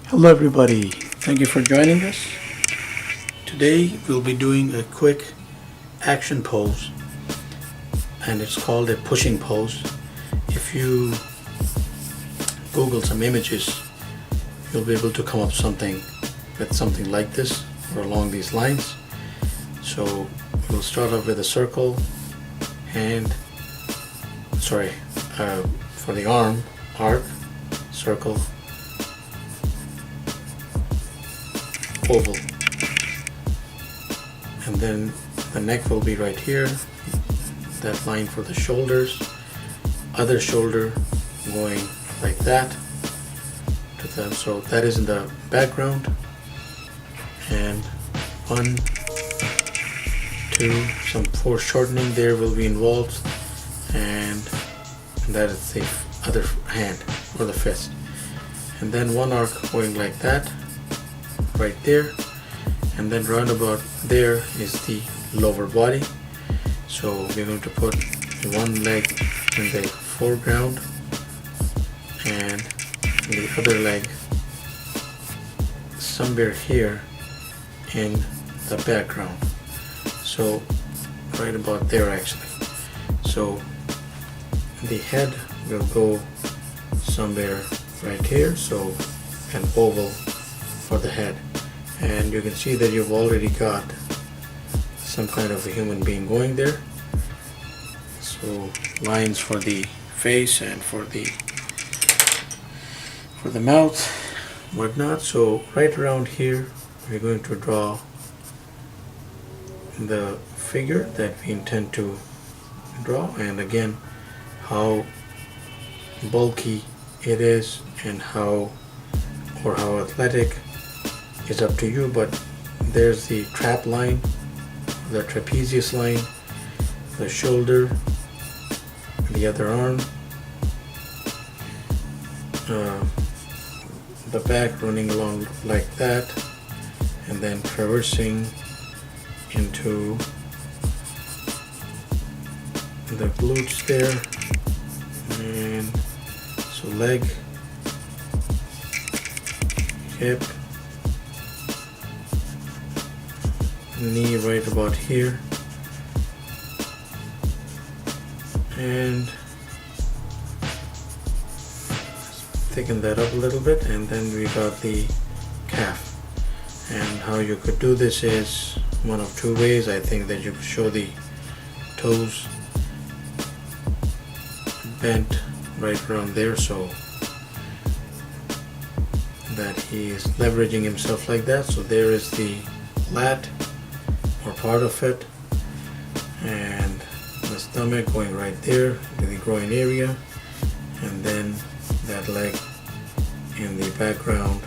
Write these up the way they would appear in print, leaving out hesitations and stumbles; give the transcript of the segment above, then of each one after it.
Hello everybody, thank you for joining us. Today we'll be doing a quick action pose and it's called a pushing pose. If you Google some images, you'll be able to come up with something like this or along these lines. So we'll start off with a circle, for the arm, arc, circle, oval, and then the neck will be right here, that line for the shoulders, other shoulder going like that to them, so that is in the background, and 1, 2, some foreshortening there will be involved, and that is the other hand or the fist, and then one arc going like that right there, and then roundabout there is the lower body. So we're going to put one leg in the foreground and the other leg somewhere here in the background, so right about there actually. So the head will go somewhere right here, so an oval for the head, and you can see that you've already got some kind of a human being going there. So lines for the face and for the mouth, whatnot. So right around here we're going to draw the figure that we intend to draw, and again how bulky it is and how athletic is up to you, but there's the trap line, the trapezius line, the shoulder, the other arm, the back running along like that, and then traversing into the glutes there, and so leg, hip, knee right about here, and thicken that up a little bit, and then we got the calf. And how you could do this is one of two ways. I think that you could show the toes bent right around there so that he is leveraging himself like that. So there is the lat or part of it, and the stomach going right there to the groin area, and then that leg in the background.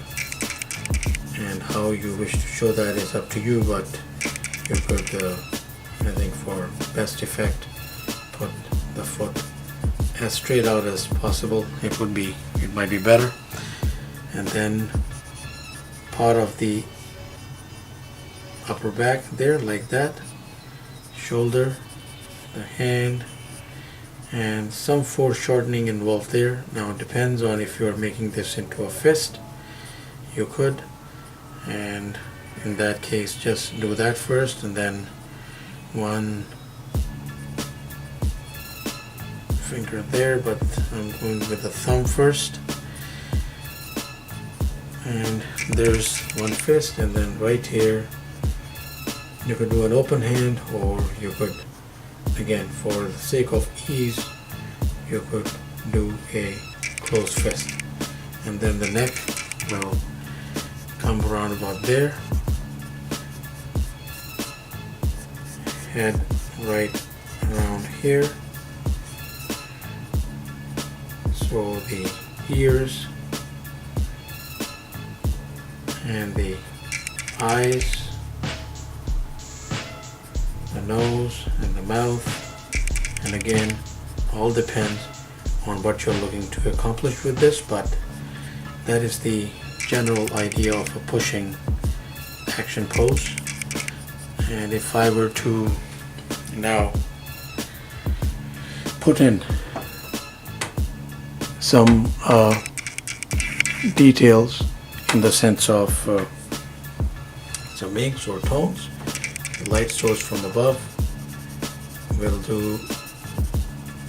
And how you wish to show that is up to you, but you could, I think for best effect, put the foot as straight out as possible. It might be better. And then part of the upper back there like that, shoulder, the hand, and some foreshortening involved there. Now it depends on if you are making this into a fist, you could, and in that case just do that first, and then one finger there, but I'm going with the thumb first, and there's one fist, and then right here you could do an open hand, or you could, again for the sake of ease, you could do a closed fist, and then the neck will come around about there, head right around here, so the ears and the eyes, the nose and the mouth, and again all depends on what you're looking to accomplish with this, but that is the general idea of a pushing action pose. And if I were to now put in some details in the sense of some inks or tones. The light source from above will do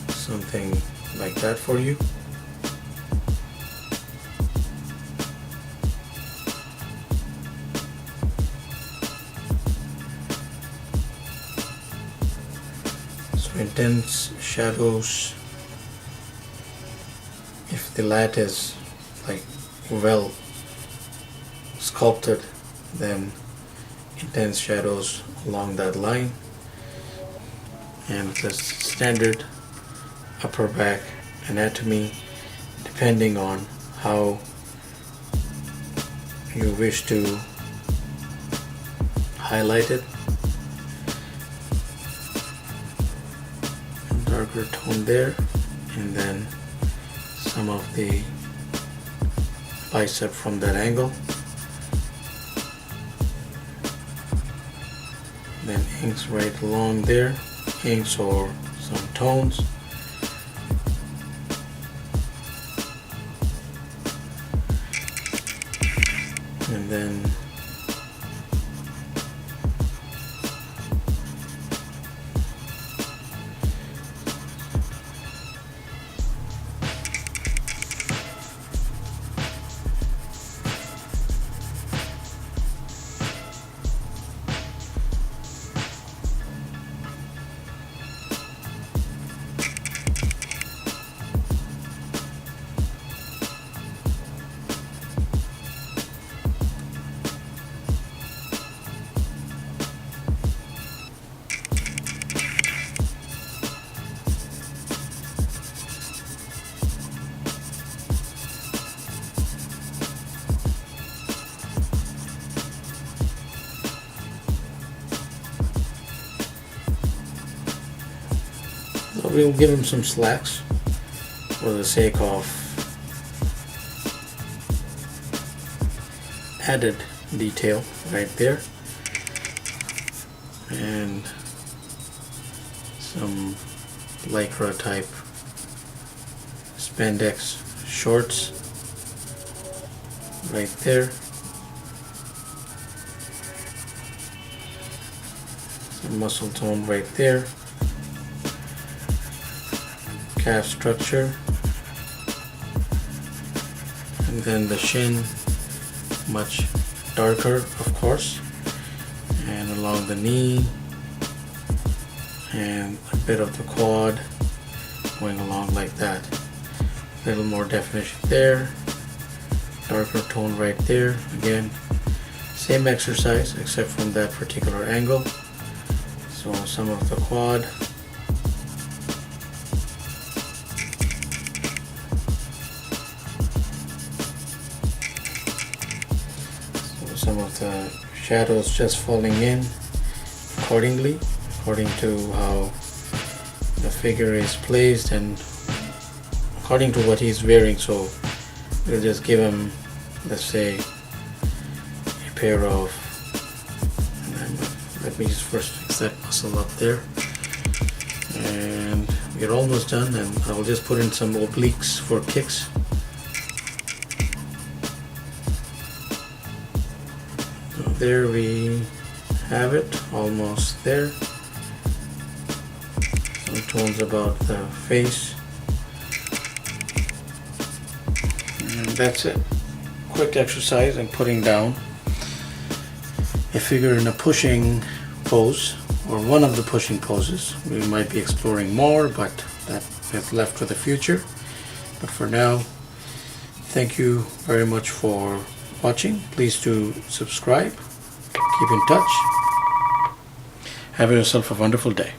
something like that for you. So intense shadows, if the lat is like well sculpted, then intense shadows along that line, and the standard upper back anatomy, depending on how you wish to highlight it. Darker tone there, and then some of the bicep from that angle. Then inks right along there, inks or some tones. And then we'll give him some slacks for the sake of added detail right there, and some lycra type spandex shorts right there, some muscle tone right there, calf structure, and then the shin much darker, of course, and along the knee, and a bit of the quad going along like that. A little more definition there, darker tone right there. Again, same exercise except from that particular angle. So some of the quad, some of the shadows just falling in accordingly, according to how the figure is placed and according to what he's wearing. So we'll just give him, let's say, a pair of, let me just first fix that muscle up there, and we're almost done, and I'll just put in some obliques for kicks. There we have it, almost there. Some tones about the face, and that's it. Quick exercise and putting down a figure in a pushing pose, or one of the pushing poses. We might be exploring more, but that is left for the future. But for now, thank you very much for watching. Please do subscribe. Keep in touch. Have yourself a wonderful day.